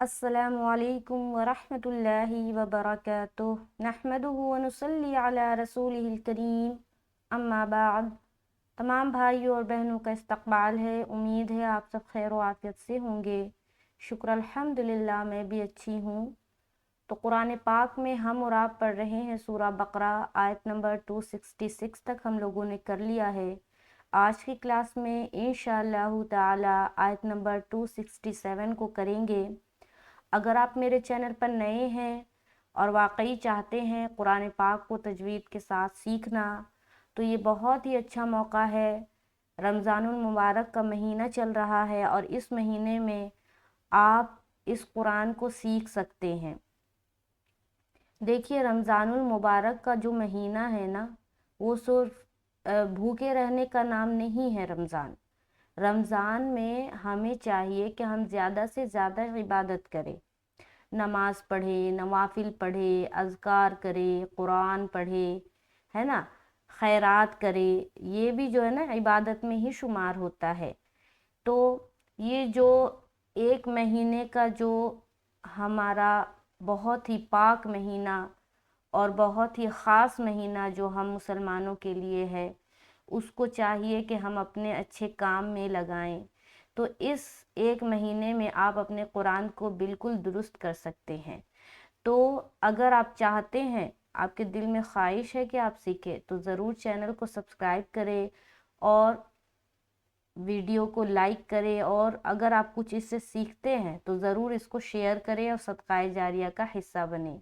السلام علیکم ورحمۃ اللہ وبرکاتہ نحمدہ ونصلی علی رسولہ الکریم اما بعد۔ تمام بھائیوں اور بہنوں کا استقبال ہے۔ امید ہے آپ سب خیر و عافیت سے ہوں گے۔ شکر الحمدللہ میں بھی اچھی ہوں۔ تو قرآن پاک میں ہم اور آپ پڑھ رہے ہیں سورہ بقرہ آیت نمبر 266 تک ہم لوگوں نے کر لیا ہے۔ آج کی کلاس میں انشاءاللہ تعالی آیت نمبر 267 کو کریں گے۔ اگر آپ میرے چینل پر نئے ہیں اور واقعی چاہتے ہیں قرآن پاک کو تجوید کے ساتھ سیکھنا، تو یہ بہت ہی اچھا موقع ہے۔ رمضان المبارک کا مہینہ چل رہا ہے اور اس مہینے میں آپ اس قرآن کو سیکھ سکتے ہیں۔ دیکھیے، رمضان المبارک کا جو مہینہ ہے نا، وہ صرف بھوکے رہنے کا نام نہیں ہے۔ رمضان میں ہمیں چاہیے کہ ہم زیادہ سے زیادہ عبادت کریں، نماز پڑھے، نوافل پڑھے، اذکار کرے، قرآن پڑھے، ہے نا، خیرات کرے۔ یہ بھی جو ہے نا عبادت میں ہی شمار ہوتا ہے۔ تو یہ جو ایک مہینے کا جو ہمارا بہت ہی پاک مہینہ اور بہت ہی خاص مہینہ جو ہم مسلمانوں کے لیے ہے، اس کو چاہیے کہ ہم اپنے اچھے کام میں لگائیں۔ تو اس ایک مہینے میں آپ اپنے قرآن کو بالکل درست کر سکتے ہیں۔ تو اگر آپ چاہتے ہیں، آپ کے دل میں خواہش ہے کہ آپ سیکھیں، تو ضرور چینل کو سبسکرائب کریں اور ویڈیو کو لائک کریں، اور اگر آپ کچھ اس سے سیکھتے ہیں تو ضرور اس کو شیئر کریں اور صدقہ جاریہ کا حصہ بنیں۔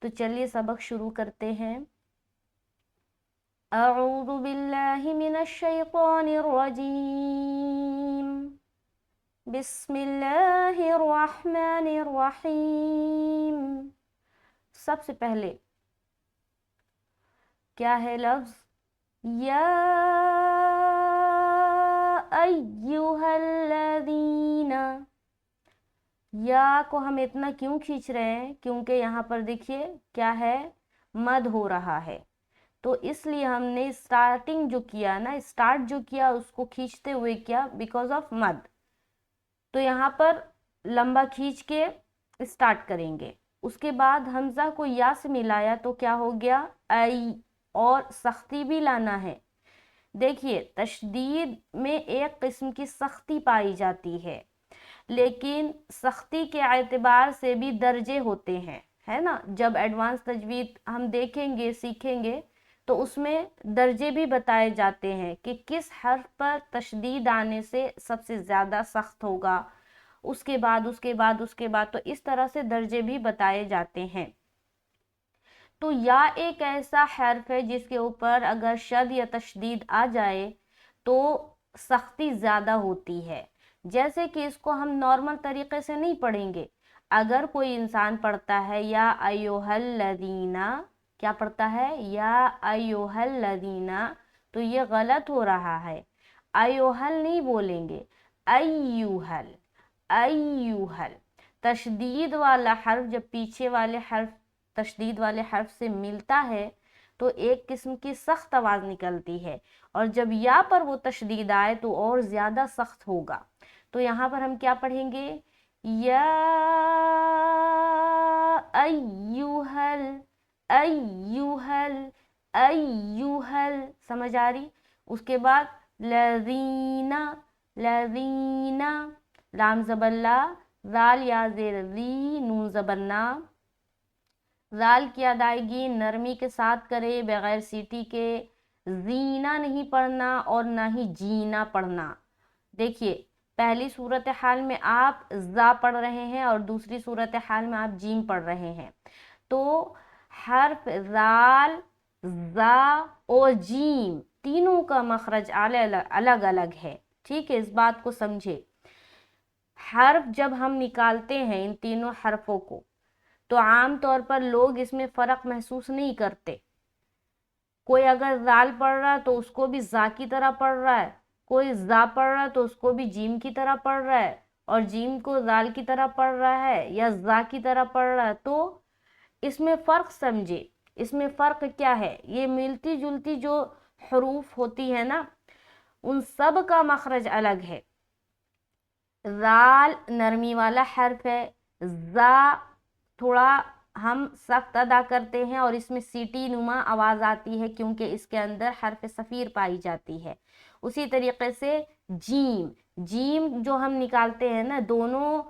تو چلیے سبق شروع کرتے ہیں۔ اعوذ باللہ من الشیطان الرجیم، بسم اللہ الرحمن الرحیم۔ سب سے پہلے کیا ہے لفظ یا ایہا الذین۔ یا کو ہم اتنا کیوں کھینچ رہے ہیں؟ کیونکہ یہاں پر دیکھیے کیا ہے، مد ہو رہا ہے۔ تو اس لیے ہم نے اسٹارٹ جو کیا اس کو کھینچتے ہوئے کیا، بیکاز آف مد۔ تو یہاں پر لمبا کھینچ کے اسٹارٹ کریں گے۔ اس کے بعد حمزہ کو یا سے ملایا تو کیا ہو گیا، ای، اور سختی بھی لانا ہے۔ دیکھیے، تشدید میں ایک قسم کی سختی پائی جاتی ہے، لیکن سختی کے اعتبار سے بھی درجے ہوتے ہیں، ہے نا۔ جب ایڈوانس تجوید ہم دیکھیں گے، سیکھیں گے، تو اس میں درجے بھی بتائے جاتے ہیں کہ کس حرف پر تشدید آنے سے سب سے زیادہ سخت ہوگا، اس کے بعد تو اس طرح سے درجے بھی بتائے جاتے ہیں۔ تو یا ایک ایسا حرف ہے جس کے اوپر اگر شد یا تشدید آ جائے تو سختی زیادہ ہوتی ہے۔ جیسے کہ اس کو ہم نارمل طریقے سے نہیں پڑھیں گے۔ اگر کوئی انسان پڑھتا ہے یا ایھا الذین، کیا پڑھتا ہے، یا ایھا الذین، تو یہ غلط ہو رہا ہے۔ ایھل نہیں بولیں گے، ایھل، ایھل۔ تشدید والا حرف جب پیچھے والے حرف تشدید والے حرف سے ملتا ہے تو ایک قسم کی سخت آواز نکلتی ہے، اور جب یا پر وہ تشدید آئے تو اور زیادہ سخت ہوگا۔ تو یہاں پر ہم کیا پڑھیں گے، یا ایھل، ایھل، ایھل، سمجھ آ رہی؟ اس کے بعد لذین، لذین، لام زبر لا، ذال یا زیر ذی، نون زبر نا۔ ذال کی ادائیگی نرمی کے ساتھ کرے، بغیر سیٹی کے۔ زینا نہیں پڑھنا اور نہ ہی جینا پڑھنا۔ دیکھیے، پہلی صورتحال میں آپ زا پڑھ رہے ہیں اور دوسری صورتحال میں آپ جیم پڑھ رہے ہیں۔ تو حرف ذال، زا اور جیم تینوں کا مخرج الگ الگ ہے، ٹھیک ہے، اس بات کو سمجھے۔ حرف جب ہم نکالتے ہیں ان تینوں حرفوں کو تو عام طور پر لوگ اس میں فرق محسوس نہیں کرتے۔ کوئی اگر ذال پڑھ رہا ہے تو اس کو بھی زا کی طرح پڑھ رہا ہے، کوئی زا پڑھ رہا ہے تو اس کو بھی جیم کی طرح پڑھ رہا ہے، اور جیم کو ذال کی طرح پڑھ رہا ہے یا زا کی طرح پڑھ رہا ہے۔ تو اس میں فرق سمجھے، اس میں فرق کیا ہے، یہ ملتی جلتی جو حروف ہوتی ہے نا، ان سب کا مخرج الگ ہے۔ राल नरमी वाला हर्फ है, जा थोड़ा हम सख्त अदा करते हैं और इसमें सीटी नुमा आवाज़ आती है क्योंकि इसके अंदर हर्फ सफ़ीर पाई जाती है। उसी तरीके से जीम, जीम जो हम निकालते हैं ना, दोनों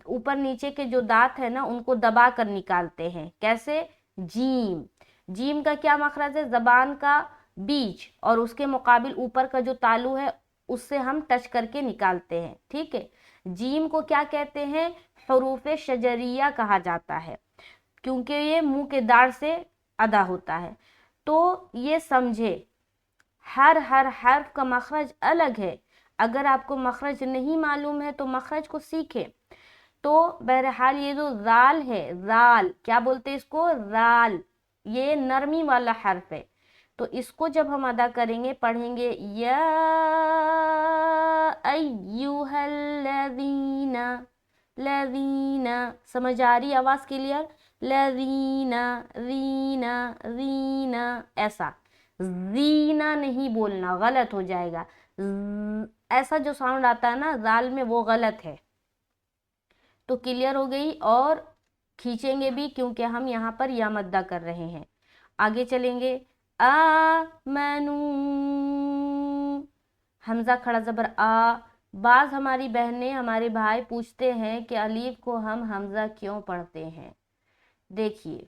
ऊपर नीचे के जो दांत है ना उनको दबा कर निकालते हैं। कैसे? जीम, जीम का क्या मखरज है? ज़बान का बीच और उसके मुकाबिल ऊपर का जो तालु है उससे हम टच करके निकालते हैं। ठीक है, जीम को क्या कहते हैं? हरूफ शजरिया कहा जाता है क्योंकि ये मुंह के दाढ़ से अदा होता है। तो ये समझे, हर हर्फ का मखरज अलग है। अगर आपको मखरज नहीं मालूम है तो मखरज को सीखें। तो बहरहाल ये जो राल है, राल क्या बोलते हैं इसको? राल, ये नरमी वाला हर्फ है। तो इसको जब हम अदा करेंगे, पढ़ेंगे या अय्युहल्लज़ीना, लज़ीना, समझ आ रही आवाज़ क्लियर? लज़ीना, रीना, रीना, ऐसा जीना नहीं बोलना, गलत हो जाएगा। ऐसा जो साउंड आता है ना राल में, वो गलत है। तो क्लियर हो गई। और खींचेंगे भी क्योंकि हम यहाँ पर या मद्दा कर रहे हैं। आगे चलेंगे, आ मैनू, हमजा खड़ा जबर आ। बाज हमारी बहनें, हमारे भाई पूछते हैं कि अलीफ को हम हमजा क्यों पढ़ते हैं। देखिए,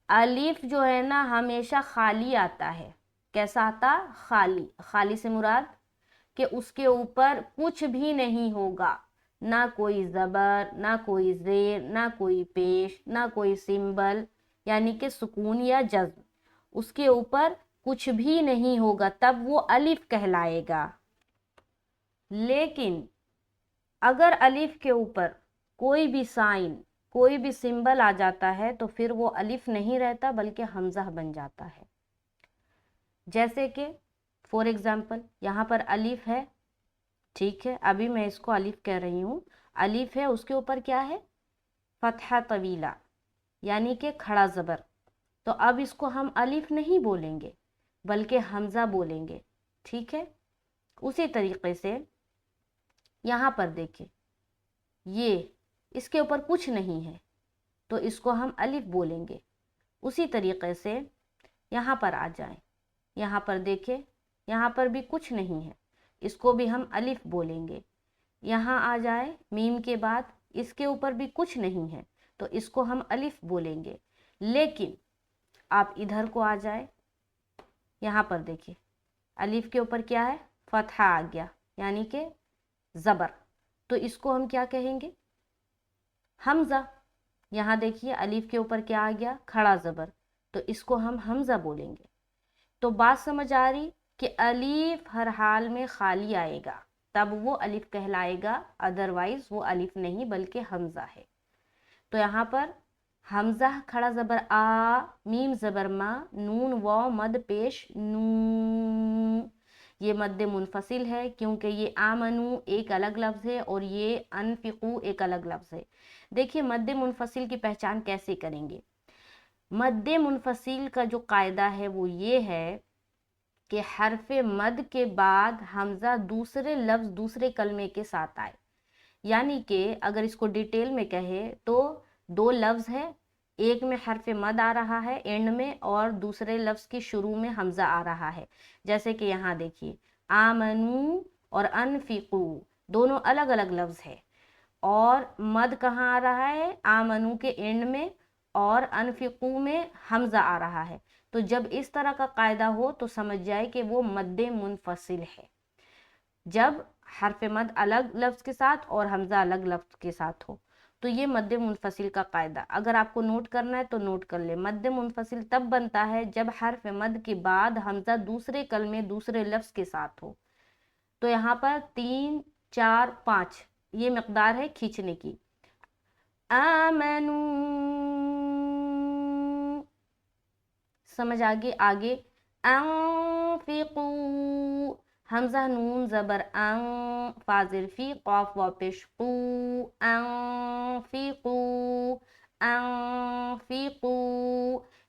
अलीफ जो है ना हमेशा खाली आता है। कैसा आता? खाली। खाली से मुराद कि उसके ऊपर कुछ भी नहीं होगा, ना कोई ज़बर, ना कोई ज़ेर, ना कोई पेश, ना कोई सिंबल, यानी कि सुकून या जज्म, उसके ऊपर कुछ भी नहीं होगा, तब वो अलिफ कहलाएगा। लेकिन अगर अलिफ के ऊपर कोई भी साइन, कोई भी सिंबल आ जाता है तो फिर वो अलिफ नहीं रहता बल्कि हमजा बन जाता है। जैसे कि फॉर एग्जाम्पल यहाँ पर अलिफ है, ठीक है, अभी मैं इसको अलिफ कह रही हूँ। अलिफ है, उसके ऊपर क्या है? फतहा तवीला, यानी कि खड़ा ज़बर। तो अब इसको हम अलिफ नहीं बोलेंगे बल्कि हमज़ा बोलेंगे। ठीक है, उसी तरीके से यहाँ पर देखिए, ये इसके ऊपर कुछ नहीं है तो इसको हम अलिफ बोलेंगे। उसी तरीके से यहाँ पर आ जाएं, यहाँ पर देखिए, यहाँ पर भी कुछ नहीं है, इसको भी हम अलिफ बोलेंगे। यहाँ आ जाए मीम के बाद, इसके ऊपर भी कुछ नहीं है तो इसको हम अलिफ बोलेंगे। लेकिन आप इधर को आ जाए, यहाँ पर देखिए अलिफ के ऊपर क्या है? फतहा आ गया, यानी कि ज़बर, तो इसको हम क्या कहेंगे? हमज़ा। यहाँ देखिए अलिफ के ऊपर क्या आ गया? खड़ा ज़बर, तो इसको हम हमज़ा बोलेंगे। तो बात समझ आ रही कि अलिफ हर हाल में खाली आएगा तब वो अलिफ कहलाएगा, अदरवाइज वो अलिफ नहीं बल्कि हमज़ा है। तो यहाँ पर हमज़ा खड़ा ज़बर आ, मीम ज़बर मा, नून वाव मद पेश नू, ये मद्दे मुनफसिल है क्योंकि ये आमनू एक अलग लफ्ज़ है और ये अनफिकू एक अलग लफ्ज़ है। देखिए मद्दे मुनफसिल की पहचान कैसे करेंगे? मद्दे मुनफसिल का जो कायदा है वो ये है कि हर्फ मद के बाद हमज़ा दूसरे लफ्ज़, दूसरे कलमे के साथ आए। यानी कि अगर इसको डिटेल में कहे तो दो लफ्ज़ है, एक में हर्फ मद आ रहा है एंड में और दूसरे लफ्ज़ की शुरू में हमज़ा आ रहा है। जैसे कि यहाँ देखिए आमनू और अनफिकू दोनों अलग अलग लफ्ज़ है और मद कहाँ आ रहा है? आमनू के एंड में और अनफिकू में हमज़ा आ रहा है। तो जब इस तरह का कायदा हो तो समझ जाए कि वो मद्दे मुनफसिल है, जब हर्फ मद अलग लफ्ज़ के साथ और हमज़ा अलग लफ्ज़ के साथ हो। तो ये मद्दे मुनफसिल का कायदा अगर आपको नोट करना है तो नोट कर ले। मद्दे मुनफसिल तब बनता है जब हर्फ मद के बाद हमज़ा दूसरे कलमे, दूसरे लफ्ज़ के साथ हो। तो यहाँ पर 3, 4, 5 ये मकदार है खींचने की। आमनू, समझ आगे? आगे अनफिकू, हमज़ा नून ज़बर अं, फाजिर फी, क़ाफ वाव पेश कू, अनफिकू, अनफिकू।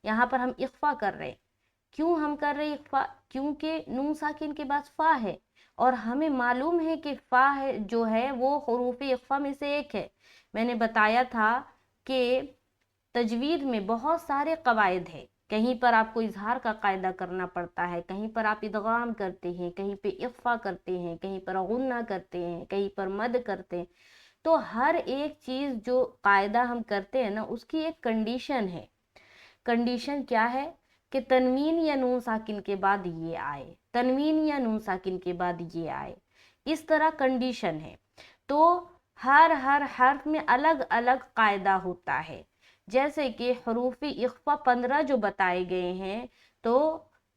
यहाँ पर हम इख्फा कर रहे हैं। क्यों हम कर रहे हैं इख्फा? क्योंकि नून साकिन के बाद फा है اور ہمیں معلوم ہے کہ فا ہے جو ہے وہ حروف اخفا میں سے ایک ہے. میں نے بتایا تھا کہ تجوید میں بہت سارے قواعد ہیں. کہیں پر آپ کو اظہار کا قاعدہ کرنا پڑتا ہے، کہیں پر آپ ادغام کرتے ہیں، کہیں پہ اخفا کرتے ہیں، کہیں پر غنہ کرتے ہیں، کہیں پر مد کرتے ہیں. تو ہر ایک چیز جو قاعدہ ہم کرتے ہیں نا اس کی ایک کنڈیشن ہے. کنڈیشن کیا ہے کہ تنوین یا نون ساکن کے بعد یہ آئے، تنوین یا نون ساکن کے بعد یہ آئے، اس طرح کنڈیشن ہے. تو ہر حرف میں الگ الگ قاعدہ ہوتا ہے. جیسے کہ حروف اخفا 15 جو بتائے گئے ہیں، تو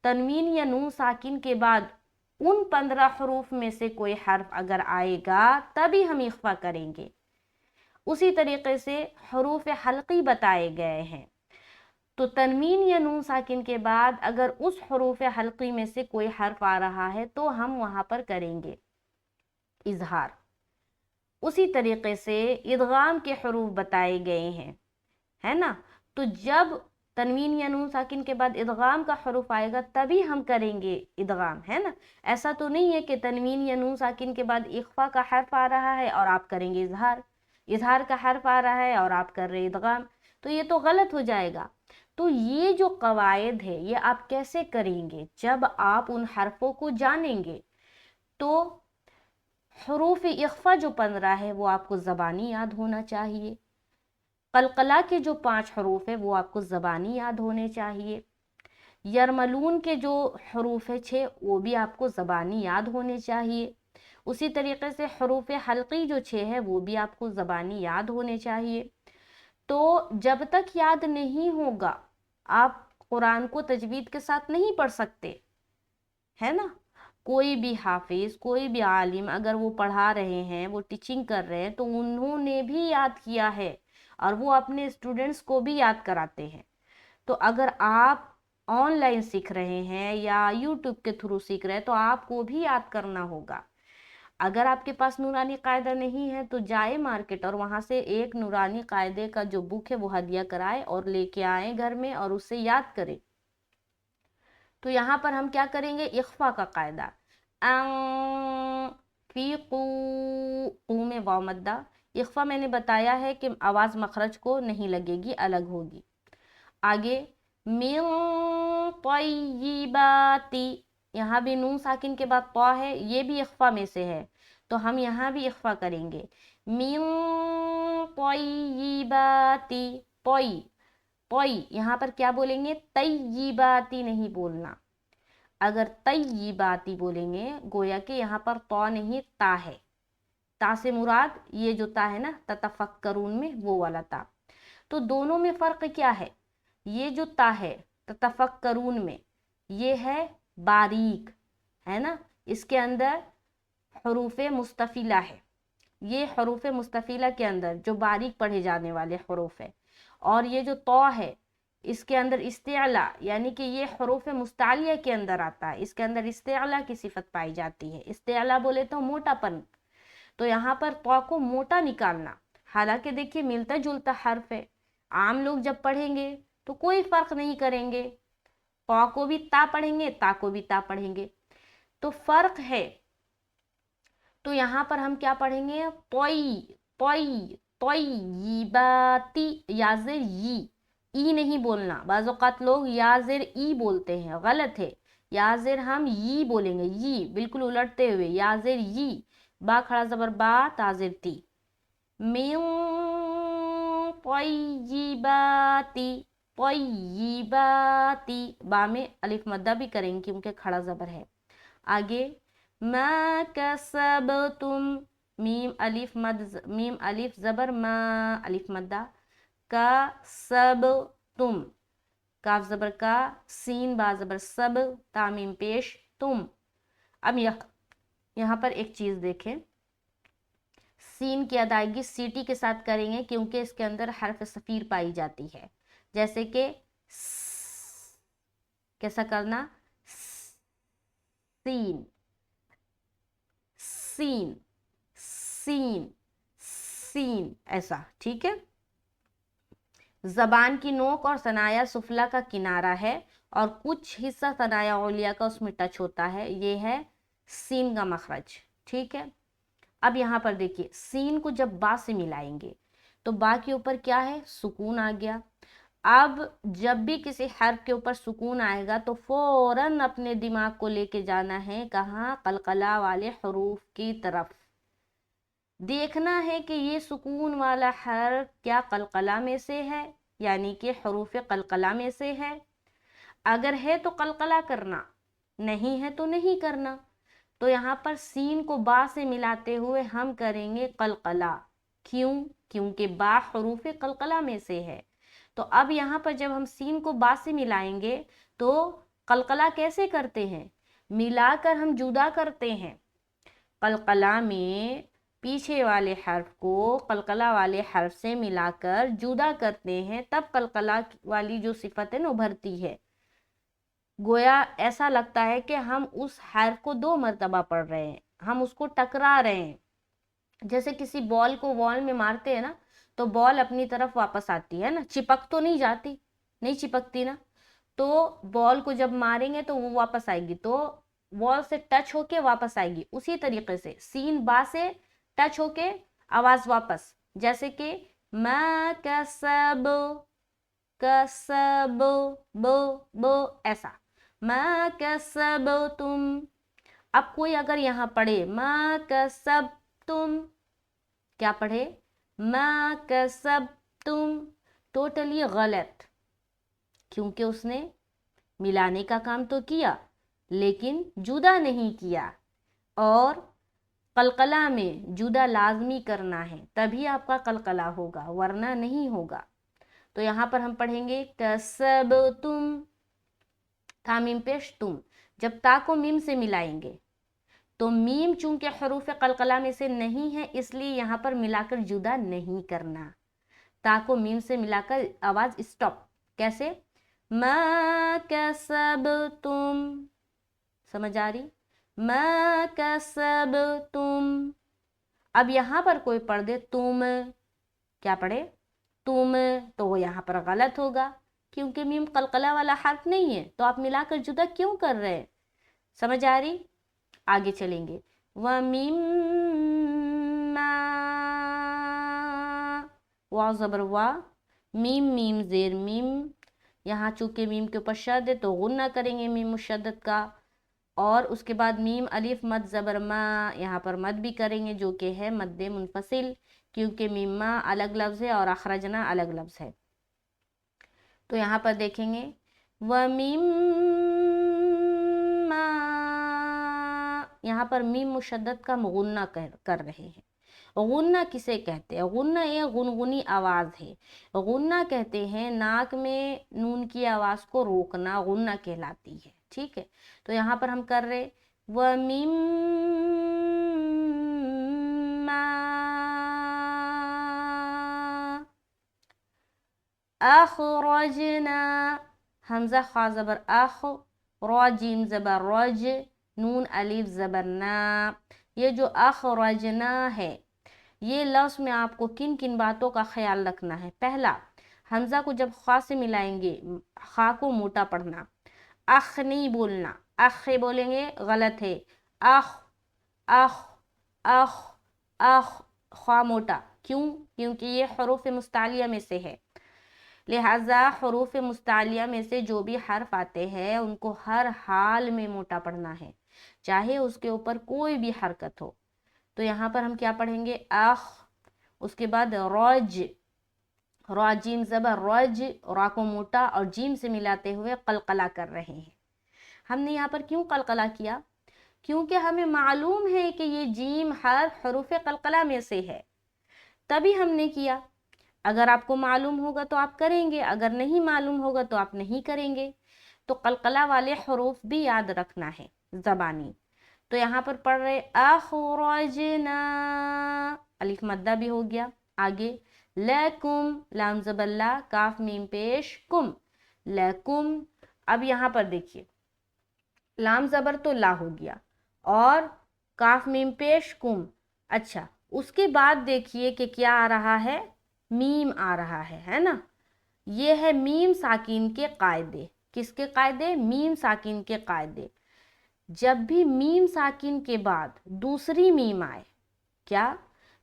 تنوین یا نون ساکن کے بعد ان 15 حروف میں سے کوئی حرف اگر آئے گا تبھی ہم اخفا کریں گے. اسی طریقے سے حروف حلقی بتائے گئے ہیں، تو تنوین یا نون ساکن کے بعد اگر اس حروف حلقی میں سے کوئی حرف آ رہا ہے تو ہم وہاں پر کریں گے اظہار. اسی طریقے سے ادغام کے حروف بتائے گئے ہیں، ہے نا. تو جب تنوین یا نون ساکن کے بعد ادغام کا حروف آئے گا تبھی ہم کریں گے ادغام، ہے نا. ایسا تو نہیں ہے کہ تنوین یا نون ساکن کے بعد اخفا کا حرف آ رہا ہے اور آپ کریں گے اظہار، اظہار کا حرف آ رہا ہے اور آپ کر رہے ادغام، تو یہ تو غلط ہو جائے گا. تو یہ جو قواعد ہے یہ آپ کیسے کریں گے؟ جب آپ ان حرفوں کو جانیں گے. تو حروف اخفا جو 15 ہے وہ آپ کو زبانی یاد ہونا چاہیے. قلقلہ کے جو 5 حروف ہے وہ آپ کو زبانی یاد ہونے چاہیے. یرملون کے جو حروف ہے 6 وہ بھی آپ کو زبانی یاد ہونے چاہیے. اسی طریقے سے حروف حلقی جو 6 ہے وہ بھی آپ کو زبانی یاد ہونے چاہیے. تو جب تک یاد نہیں ہوگا آپ قرآن کو تجوید کے ساتھ نہیں پڑھ سکتے، ہے نا. کوئی بھی حافظ، کوئی بھی عالم اگر وہ پڑھا رہے ہیں، وہ ٹیچنگ کر رہے ہیں، تو انہوں نے بھی یاد کیا ہے اور وہ اپنے اسٹوڈنٹس کو بھی یاد کراتے ہیں. تو اگر آپ آن لائن سیکھ رہے ہیں یا یوٹیوب کے تھرو سیکھ رہے ہیں تو آپ کو بھی یاد کرنا ہوگا. اگر آپ کے پاس نورانی قاعدہ نہیں ہے تو جائے مارکیٹ اور وہاں سے ایک نورانی قاعدے کا جو بک ہے وہ ہدیہ کرائے اور لے کے آئیں گھر میں اور اسے یاد کریں. تو یہاں پر ہم کیا کریں گے؟ اخفا کا قاعدہ. قو میں واو مدہ. اخفا میں نے بتایا ہے کہ آواز مخرج کو نہیں لگے گی، الگ ہوگی. آگے من طیباتی، یہاں بھی نون ساکن کے بعد طا ہے، یہ بھی اخفا میں سے ہے تو ہم یہاں بھی اخفا کریں گے. من طیباتی، طی طی، یہاں پر کیا بولیں گے؟ طیباتی نہیں بولنا. اگر طیباتی بولیں گے گویا کہ یہاں پر طا نہیں تا ہے. تا سے مراد یہ جو تا ہے نا تتفکرون میں، وہ والا تا. تو دونوں میں فرق کیا ہے؟ یہ جو تا ہے تتفکرون میں یہ ہے باریک، ہے نا. اس کے اندر حروف مستفیلہ ہے، یہ حروف مستفیلہ کے اندر جو باریک پڑھے جانے والے حروف ہے. اور یہ جو طا ہے اس کے اندر استعلا، یعنی کہ یہ حروف مستعلیہ کے اندر آتا ہے، اس کے اندر استعلا کی صفت پائی جاتی ہے. استعلا بولے تو موٹا پن، تو یہاں پر طا کو موٹا نکالنا. حالانکہ دیکھیے ملتا جلتا حرف ہے، عام لوگ جب پڑھیں گے تو کوئی فرق نہیں کریں گے، طا کو بھی تا پڑھیں گے، تا کو بھی تا پڑھیں گے، تو فرق ہے. تو یہاں پر ہم کیا پڑھیں گے؟ طی طی طیباتی، یا زیر ای نہیں بولنا. بعض اوقات لوگ یا زیر ای بولتے ہیں، غلط ہے. یا زیر ہم ی بولیں گے، ی بالکل الٹتے ہوئے، یا زیر ی، با کھڑا زبر با، تا زیر تی. من طیباتی، طیباتی، با میں الف مدہ بھی کریں گے کیونکہ کھڑا زبر ہے. آگے ما کسبتم، میم الف مد، میم الف زبر ما، الف مدہ. کا سب تم، کاف زبر کا، سین با زبر سب، تامیم پیش تم. اب یہاں پر ایک چیز دیکھیں، سین کی ادائیگی سیٹی کے ساتھ کریں گے کیونکہ اس کے اندر حرف صفیر پائی جاتی ہے. جیسے کہ کیسا کرنا؟ سین سین سین سین، ایسا، ٹھیک ہے. زبان کی نوک اور ثنایا سفلا کا کنارہ ہے اور کچھ حصہ ثنایا علیا کا اس میں ٹچ ہوتا ہے، یہ ہے सीन का मखरज, ठीक है। अब यहाँ पर देखिए सीन को जब बा से मिलाएंगे तो बा के ऊपर क्या है, सुकून आ गया। अब जब भी किसी हर्फ के ऊपर सुकून आएगा तो फौरन अपने दिमाग को लेके जाना है कहाँ, कलकला वाले हरूफ की तरफ। देखना है कि ये सुकून वाला हर्फ क्या कलकला में से है, यानी कि हरूफ कलकला में से है। अगर है तो कलकला करना, नहीं है तो नहीं करना। तो यहाँ पर सीन को बा से मिलाते हुए हम करेंगे कलकला। क्यों? क्योंकि बा हरूफ कलकला में से है। तो अब यहाँ पर जब हम सीन को बा से मिलाएंगे तो कलकला कैसे करते हैं, मिलाकर हम जुदा करते हैं। कलकला में पीछे वाले हर्फ को कलकला वाले हर्फ से मिलाकर जुदा करते हैं, तब कलकला वाली जो सिफत है ना उभरती है। गोया ऐसा लगता है कि हम उस हर्फ को 2 मरतबा पढ़ रहे हैं, हम उसको टकरा रहे हैं। जैसे किसी बॉल को वॉल में मारते हैं ना तो बॉल अपनी तरफ वापस आती है ना, चिपक तो नहीं जाती, नहीं चिपकती ना। तो बॉल को जब मारेंगे तो वो वापस आएगी, तो वॉल से टच होके वापस आएगी। उसी तरीके से सीन बा से टच होके आवाज वापस, जैसे कि मा कसब, कसब ब ऐसा, मा कसब तुम। अब कोई अगर यहाँ पढ़े मा कसब तुम, क्या पढ़े, मा कसब तुम, टोटली गलत, क्योंकि उसने मिलाने का काम तो किया लेकिन जुदा नहीं किया। और कलकला में जुदा लाजमी करना है, तभी आपका कलकला होगा, वरना नहीं होगा। तो यहाँ पर हम पढ़ेंगे कसब तुम, था मीम पेश तुम। जब ता को मीम से मिलाएंगे तो मीम चूंकि हरूफ कलकला में से नहीं है, इसलिए यहाँ पर मिलाकर जुदा नहीं करना। ता को मीम से मिलाकर आवाज स्टॉप। कैसे, मा कसब तुम, समझ आ रही, मा कसब तुम। अब यहाँ पर कोई पढ़ दे तुम, क्या पढ़े, तुम, तो वो यहाँ पर गलत होगा, क्योंकि मीम कलकला वाला हर्फ नहीं है, तो आप मिलाकर जुदा क्यों कर रहे हैं। समझ आ रही, आगे चलेंगे। व मीम मा, वाव ज़बर वा, मीम मीम ज़ेर मीम। यहाँ चूंकि मीम के ऊपर शद है तो गुन्ना करेंगे मीम मुशद्दद का। और उसके बाद मीम अलिफ मद ज़बर मा, यहाँ पर मद भी करेंगे जो कि है मद मुनफसिल, क्योंकि मीमा अलग लफ्ज़ है और अखरजना अलग लफ्ज़ है। तो यहाँ पर देखेंगे व मीम, यहाँ पर मीम मुशद्दद का गुन्ना कर रहे हैं। गुन्ना किसे कहते हैं, गुन्ना ये गुनगुनी आवाज़ है। गुन्ना कहते हैं नाक में नून की आवाज़ को रोकना, गुन्ना कहलाती है, ठीक है। तो यहाँ पर हम कर रहे व मीम अखरजना, हमजा खा ज़बर अख, रा जीम ज़बर रज, नून अलिफ ज़बर ना। ये जो अखरजना है, ये लफ्ज़ में आपको किन किन बातों का ख्याल रखना है। पहला, हमजा को जब खा से मिलाएंगे, खा को मोटा पढ़ना, अख नहीं बोलना, अख बोलेंगे गलत है, अख अख अख अख, खा मोटा। क्यों? क्योंकि ये हरूफ मुस्तालिया में से है, लिहाजा हरूफ मुस्तालिया में से जो भी हर्फ आते हैं उनको हर हाल में मोटा पढ़ना है, चाहे उसके ऊपर कोई भी हरकत हो। तो यहाँ पर हम क्या पढ़ेंगे, आख, उसके बाद रज, रा जीम ज़बर रज, रा को मोटा और जीम से मिलाते हुए कलकला कर रहे हैं। हमने यहाँ पर क्यों कलकला किया, क्योंकि हमें मालूम है कि ये जीम हर्फ हरूफ कलकला में से है, तभी हमने किया। अगर आपको मालूम होगा तो आप करेंगे, अगर नहीं मालूम होगा तो आप नहीं करेंगे। तो कलकला वाले हरूफ भी याद रखना है ज़बानी। तो यहाँ पर पढ़ रहे अखरजना, अलिफ मद्दा भी हो गया। आगे लकुम, लाम ज़बर ला, काफ मीम पेश कुम, लकुम। अब यहाँ पर देखिए लाम ज़बर तो ला हो गया और काफ मीम पेश कुम। अच्छा, उसके बाद देखिए कि क्या आ रहा है, मीम आ रहा है ना। ये है मीम साकिन के कायदे। किसके कायदे? मीम साकिन के कायदे। जब भी मीम साकिन के बाद दूसरी मीम आए, क्या,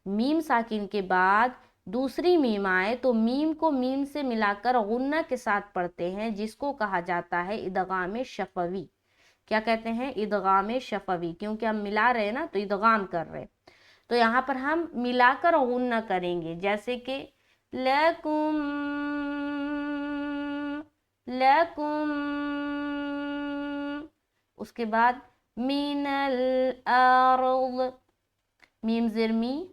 मीम साकिन के बाद दूसरी मीम आए तो मीम को मीम से मिलाकर गुन्ना के साथ पढ़ते हैं, जिसको कहा जाता है इदगाम शफवी। क्या कहते हैं? इदगाम शफवी, क्योंकि हम मिला रहे हैं ना तो इदगाम कर रहे हैं। तो यहाँ पर हम मिलाकर गुन्ना करेंगे, जैसे कि लकुम, लकुम, उसके बाद मिनल अर्द, मीम ज़ेर मी,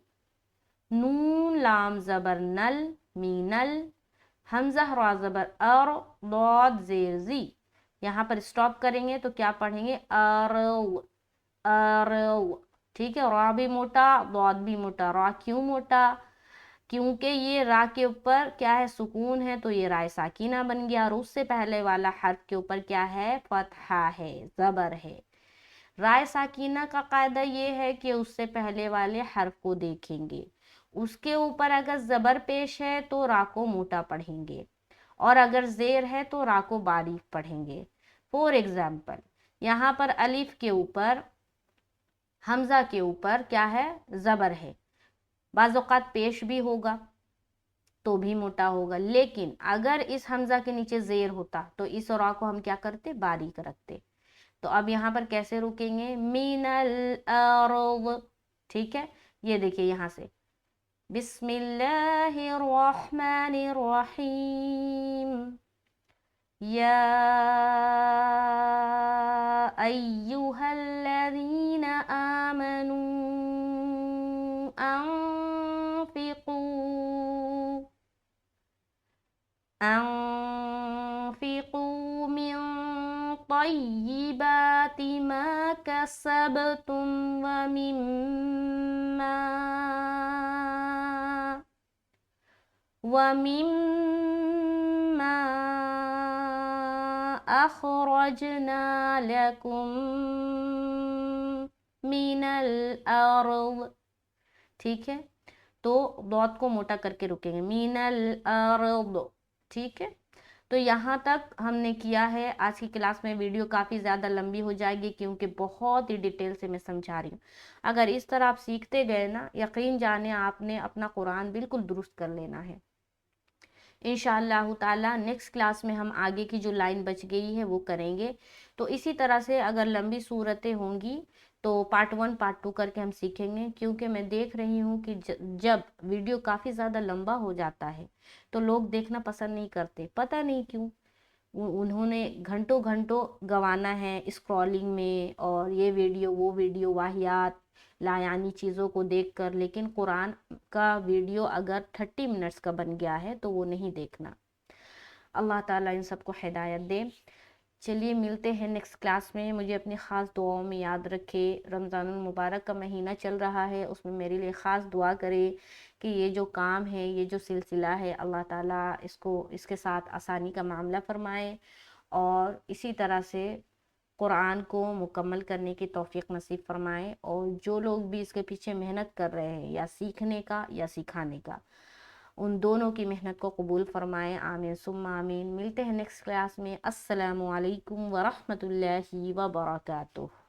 नून लाम ज़बर नल, मीनल, हमज़ा रा ज़बर अर, दौद ज़ेर ज़ी। यहाँ पर स्टॉप करेंगे तो क्या पढ़ेंगे? Arab, Arab. ठीक है, रा भी मोटा, दौद भी मोटा। रा क्यों मोटा? क्योंकि ये रा के ऊपर क्या है? सुकून है, तो ये राय साकिना बन गया। और उससे पहले वाला हर्फ के ऊपर क्या है? फतहा है, ज़बर है। राय साकिना का कायदा ये है कि उससे पहले वाले हर्फ को देखेंगे, उसके ऊपर अगर ज़बर पेश है तो रा को मोटा पढ़ेंगे, और अगर ज़ेर है तो रा को बारीक पढ़ेंगे। फॉर एग्जाम्पल, यहाँ पर अलिफ के ऊपर, हमज़ा के ऊपर क्या है? ज़बर है, बाज़ औक़ात पेश भी होगा तो भी मोटा होगा, लेकिन अगर इस हमज़ा के नीचे ज़ेर होता तो इस रा को हम क्या करते? बारीक रखते। तो अब यहाँ पर कैसे रुकेंगे? मिनल अर्द। ठीक है, ये देखिए यहाँ से बिस्मिल्लाहिर्रहमानिर्रहीम, या अय्युहल्लज़ीना आमनू अनफिकू, अनफिकू मिन तय्यिबाति मा कसबतुम वमिम्मा अखरजना लकुम मिनल अर्द। ठीक है, तो दौत को मोटा करके रुकेंगे, मिनल अर्द। ठीक है, तो यहाँ तक हमने किया है। आज की क्लास में वीडियो काफ़ी ज़्यादा लंबी हो जाएगी क्योंकि बहुत ही डिटेल से मैं समझा रही हूँ। अगर इस तरह आप सीखते गए ना, यकीन जाने आपने अपना कुरान बिल्कुल दुरुस्त कर लेना है इंशाअल्लाह ताला। नेक्स्ट क्लास में हम आगे की जो लाइन बच गई है वो करेंगे। तो इसी तरह से अगर लंबी सूरतें होंगी तो पार्ट 1 पार्ट 2 करके हम सीखेंगे, क्योंकि मैं देख रही हूँ कि जब वीडियो काफ़ी ज़्यादा लंबा हो जाता है तो लोग देखना पसंद नहीं करते, पता नहीं क्यों। उन्होंने घंटों घंटों गंवाना है स्क्रॉलिंग में, और ये वीडियो वो वीडियो, वाहियात लायानी चीज़ों को देखकर। लेकिन कुरान का वीडियो अगर 30 मिनट्स का बन गया है तो वो नहीं देखना। अल्लाह ताला इन सबको हिदायत दे। चलिए मिलते हैं नेक्स्ट क्लास में। मुझे अपनी ख़ास दुआओं में याद रखे। रमज़ानुल मुबारक का महीना चल रहा है, उसमें मेरे लिए ख़ास दुआ करे कि ये जो काम है, ये जो सिलसिला है, अल्लाह ताला इसके साथ आसानी का मामला फ़रमाए, और इसी तरह से कुरान को मुकम्मल करने की तौफ़ीक़ नसीब फ़रमाए। और जो लोग भी इसके पीछे मेहनत कर रहे हैं, या सीखने का या सिखाने का, उन दोनों की मेहनत को कबूल फ़रमाए। आमीन सुम्मा आमीन। मिलते हैं नेक्स्ट क्लास में। अस्सलामु अलैकुम व रहमतुल्लाहि व बरकातुहू।